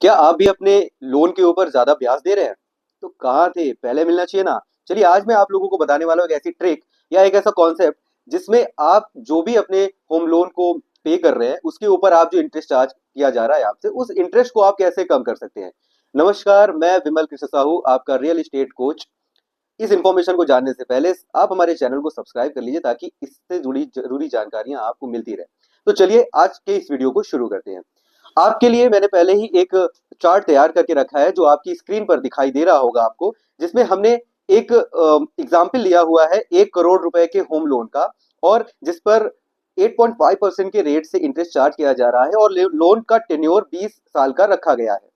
क्या आप भी अपने लोन के ऊपर ज्यादा ब्याज दे रहे हैं? तो कहाँ थे, पहले मिलना चाहिए ना। चलिए, आज मैं आप लोगों को बताने वाला हूँ एक ऐसी ट्रिक या एक ऐसा कॉन्सेप्ट जिसमें आप जो भी अपने होम लोन को पे कर रहे हैं उसके ऊपर आप जो इंटरेस्ट चार्ज किया जा रहा है आपसे, उस इंटरेस्ट को आप कैसे कम कर सकते हैं। नमस्कार, मैं विमल कृष्ण साहू, आपका रियल एस्टेट कोच। इस इंफॉर्मेशन को जानने से पहले आप हमारे चैनल को सब्सक्राइब कर लीजिए ताकि इससे जुड़ी जरूरी जानकारियां आपको मिलती रहे। तो चलिए, आज के इस वीडियो को शुरू करते हैं। आपके लिए मैंने पहले ही एक चार्ट तैयार करके रखा है जो आपकी स्क्रीन पर दिखाई दे रहा होगा आपको, जिसमें हमने एक एग्जाम्पल लिया हुआ है 1 करोड़ रुपए के होम लोन का, और जिस पर 8.5% के रेट से इंटरेस्ट चार्ज किया जा रहा है, और लोन का टेन्योर 20 साल का रखा गया है।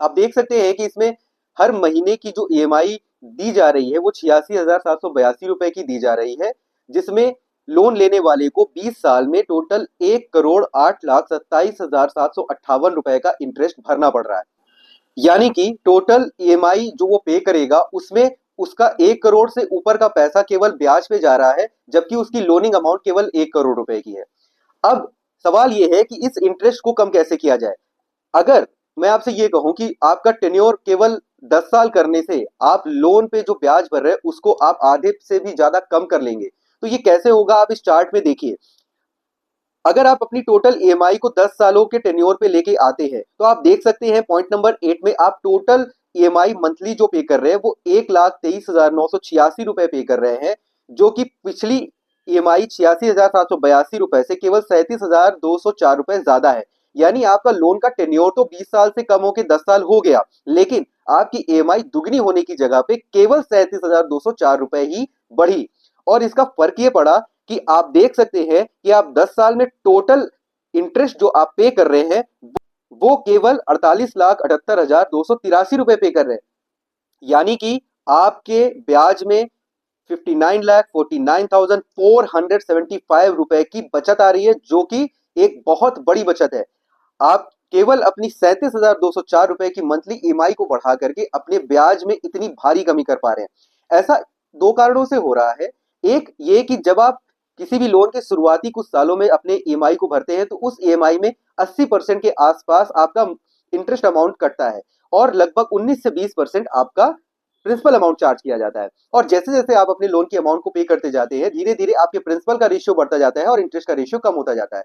आप देख सकते हैं कि इसमें हर महीने की जो ईएमआई दी जा रही है वो 86,782 रुपए की दी जा रही है, जिसमें लोन लेने वाले को 20 साल में टोटल 1,08,27,758 रुपए का इंटरेस्ट भरना पड़ रहा है। यानी कि टोटल ईएमआई जो वो पे करेगा उसमें उसका 1 करोड़ से ऊपर का पैसा केवल ब्याज पे जा रहा है, जबकि उसकी लोनिंग अमाउंट केवल 1 करोड़ रुपए की है। अब सवाल ये है कि इस इंटरेस्ट को कम कैसे किया जाए। अगर मैं आपसे ये कहूं कि आपका टेन्योर केवल 10 साल करने से आप लोन पे जो ब्याज भर रहे हैं उसको आप आधे से भी ज्यादा कम कर लेंगे, तो ये कैसे होगा आप इस चार्ट में देखिए। अगर आप अपनी टोटल ईएमआई को 10 सालों के टेन्योर पे लेके आते हैं तो आप देख सकते हैं पॉइंट नंबर 8 में आप टोटल ईएमआई मंथली जो पे कर रहे हैं वो 1,23,986 रुपए पे कर रहे हैं, जो कि पिछली ईएमआई 86,782 रुपए से केवल 37,204 रुपए ज्यादा है। यानी आपका लोन का टेन्योर तो 20 साल से कम होकर 10 साल हो गया, लेकिन आपकी ईएमआई दुगनी होने की जगह पे केवल 37,204 रुपए ही बढ़ी। और इसका फर्क ये पड़ा कि आप देख सकते हैं कि आप 10 साल में टोटल इंटरेस्ट जो आप पे कर रहे हैं वो केवल 48,78,283 रुपए पे कर रहे हैं। यानी कि आपके ब्याज में 59,49,475 रुपए की बचत आ रही है, जो कि एक बहुत बड़ी बचत है। आप केवल अपनी 37,204 रुपए की मंथली ईएमआई को बढ़ा करके अपने ब्याज में इतनी भारी कमी कर पा रहे हैं। ऐसा दो कारणों से हो रहा है। एक ये कि जब आप किसी भी लोन के शुरुआती कुछ सालों में अपने ईएमआई को भरते हैं तो उस ईएमआई में 80% के आसपास आपका इंटरेस्ट अमाउंट कटता है, और लगभग 19 से 20% आपका प्रिंसिपल अमाउंट चार्ज किया जाता है। और जैसे जैसे आप अपने लोन की अमाउंट को पे करते जाते हैं, धीरे धीरे आपके प्रिंसिपल का रेशियो बढ़ता जाता है और इंटरेस्ट का रेशियो कम होता जाता है।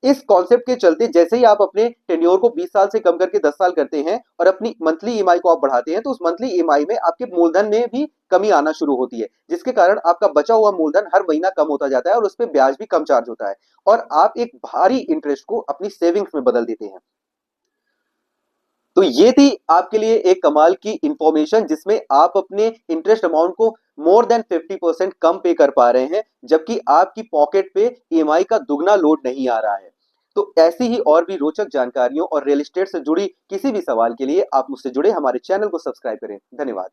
इस कॉन्सेप्ट के चलते जैसे ही आप अपने टेन्योर को 20 साल से कम करके 10 साल करते हैं और अपनी मंथली ईएमआई को आप बढ़ाते हैं, तो उस मंथली ईएमआई में आपके मूलधन में भी कमी आना शुरू होती है, जिसके कारण आपका बचा हुआ मूलधन हर महीना कम होता जाता है और उस पर ब्याज भी कम चार्ज होता है, और आप एक भारी इंटरेस्ट को अपनी सेविंग्स में बदल देते हैं। तो ये थी आपके लिए एक कमाल की इंफॉर्मेशन जिसमें आप अपने इंटरेस्ट अमाउंट को मोर देन 50% कम पे कर पा रहे हैं, जबकि आपकी पॉकेट पे ईएमआई का दुगना लोड नहीं आ रहा है। तो ऐसी ही और भी रोचक जानकारियों और रियल एस्टेट से जुड़ी किसी भी सवाल के लिए आप मुझसे जुड़े हमारे चैनल को सब्सक्राइब करें। धन्यवाद।